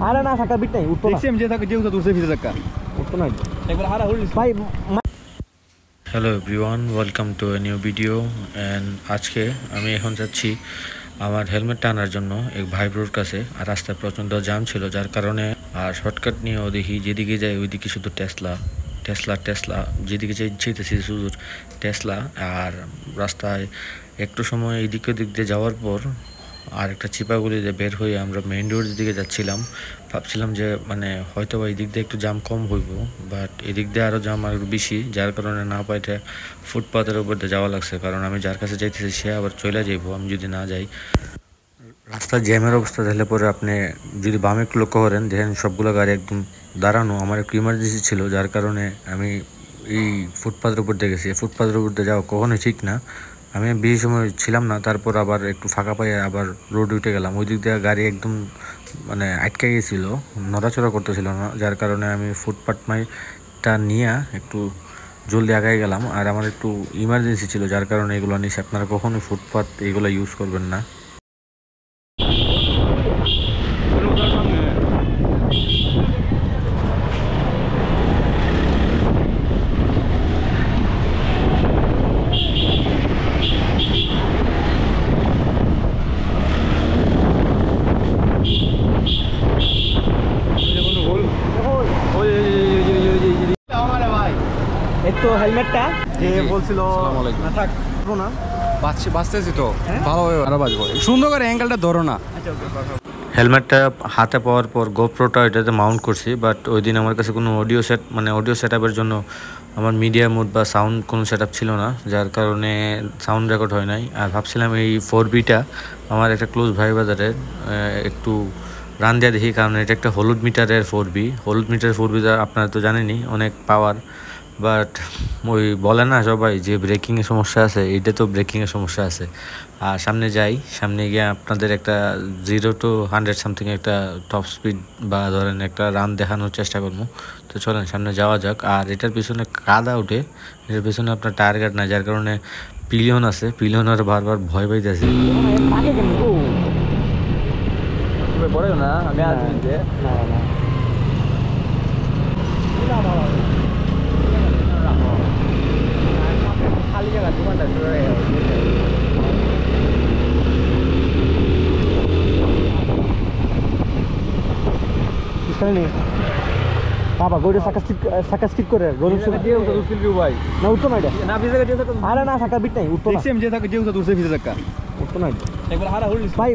আরে না থাকা বিট নাই উঠতো না সেম যে থাকে যে উঠতো দূরে ভিজে থাকা উঠতো না একবার হারা হল ভাই hello everyone, welcome to a new video. And আজকে আমি এখন যাচ্ছি আমার হেলমেটটা আনার জন্য এক ভাই ব্রোর কাছে। আর রাস্তায় প্রচণ্ড জ্যাম ছিল, যার কারণে আর শর্টকাট নিয়েও দেখি যেদিকে যাই ওইদিকে শুধু টেসলা টেসলা টেসলা, যেদিকে যেতেছি শুধু টেসলা। আর রাস্তায় একটু সময় এদিক ওদিক দিয়ে যাওয়ার পর আর একটা চিপাগুলি দিয়ে বের হয়ে আমরা মেইন রোডের দিকে যাচ্ছিলাম। ভাবছিলাম যে হয়তো বা এদিক দিয়ে একটু জাম কম হইব, বাট এদিক দিয়ে আরও জাম আরও বেশি, যার কারণে না পাইতে ফুটপাথের উপর দিয়ে যাওয়া লাগছে। কারণ আমি যার কাছে যাইতেছি সে আবার চলে যাইব আমি যদি না যাই। রাস্তার জ্যামের অবস্থা দেখলে পরে আপনি যদি বামে একটু লক্ষ্য করেন, দেখেন সবগুলো গাড়ি একদম দাঁড়ানো। আমার একটু ইমার্জেন্সি ছিল, যার কারণে আমি এই ফুটপাথের উপর দিয়ে গেছি। ফুটপাথের উপর দিয়ে যাওয়া কখনোই ঠিক না। আমি বেশি সময় ছিলাম না, তারপর আবার একটু ফাঁকা পাই আবার রোড উঠে গেলাম। ওই দিক দিয়ে গাড়ি একদম আটকে গেছিল, নড়াচড়া করতেছিল না, যার কারণে আমি ফুটপাথটা নিয়ে একটু জলদি আগায় গেলাম। আর আমার একটু ইমার্জেন্সি ছিল, যার কারণে এগুলো নিয়েছি। আপনারা কখনোই ফুটপাথ এগুলো ইউজ করবেন না। এই তো হেলমেটটা যে বলছিল না থাক না বাঁচতেছি তো ভালোভাবে আরো বাঁচবো। সুন্দর করে অ্যাঙ্গেলটা ধরো না। হেলমেটটা হাতে পাওয়ার পর গোপ্রোটা এটাতে মাউন্ট করছি, বাট ওই দিন আমার কাছে কোনো অডিও সেট আপের জন্য আমার মিডিয়া মোড বা সাউন্ড কোনো সেট আপ ছিল না, যার কারণে সাউন্ড রেকর্ড হয় নাই। আর ভাবছিলাম এই 4Bটা আমার একটা ক্লোজ ভাই বাজারের একটু রান দিয়ে দেখি, কারণ এটা একটা হলুদ মিটারের 4B। হলুদ মিটারের 4B আপনারা তো জানেনই অনেক পাওয়ার, বাট ওই বলে না সবাই যে ব্রেকিংয়ের সমস্যা আছে, এইটা তো ব্রেকিংয়ের সমস্যা আছে। আর সামনে গিয়ে আপনাদের একটা 0 to 100 সামথিং একটা টপ স্পিড বা ধরেন একটা রান দেখানোর চেষ্টা করবো। তো চলেন সামনে যাওয়া যাক। আর এটার পিছনে কাদা উঠে, এটার পিছনে আপনার টায়ার গার্ড নাই, যার কারণে পিলিয়ন আছে, পিলিয়ন আর বারবার ভয় পাইতেছে। পড়ে না আমি আজ না না খালি জায়গা দোকানটা বাবা গরু সাকা স্কিপ করে ভাই না উঠতো না এটা না ভিজে গেছে আরে না থাকা বিট নাই উঠতো না সেম যে থাকে যে উঠতো দূরে ভিজে থাকা উঠতো না একবার হারা হল ভাই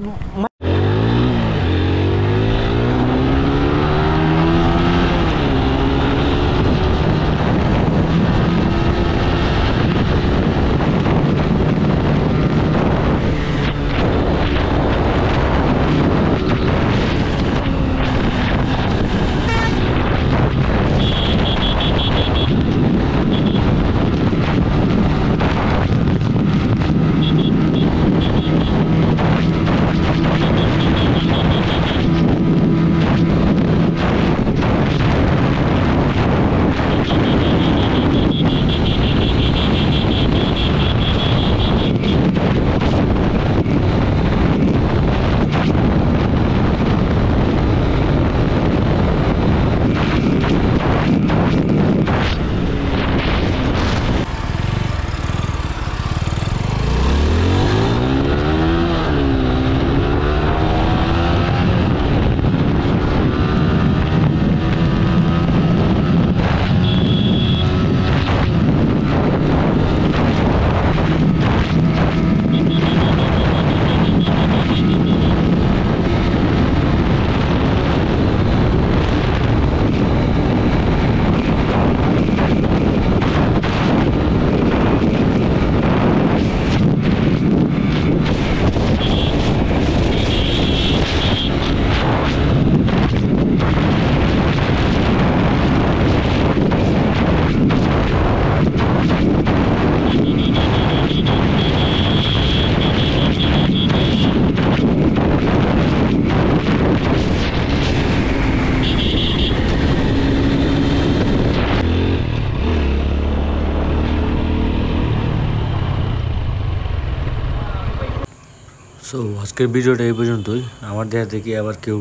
সো আজকের ভিডিওটা এই পর্যন্তই। আমার দেখা দেখি আবার কেউ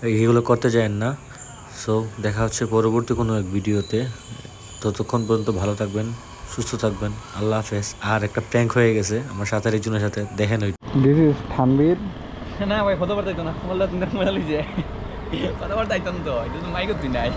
এগুলো করতে যায়েন না। সো দেখা হচ্ছে পরবর্তী কোনো এক ভিডিওতে। ততক্ষণ পর্যন্ত ভালো থাকবেন, সুস্থ থাকবেন। আল্লাহ হাফেজ। আর একটা প্র্যাঙ্ক হয়ে গেছে আমার সাথে একজনের সাথে, দেখেন ওই। This is Tanveer. না ভাই, কত বার তাইতো না, বললে তুমি মোবাইল লিজে কত বার তাইতাম তো, এটা তো মাইক তুই নাই।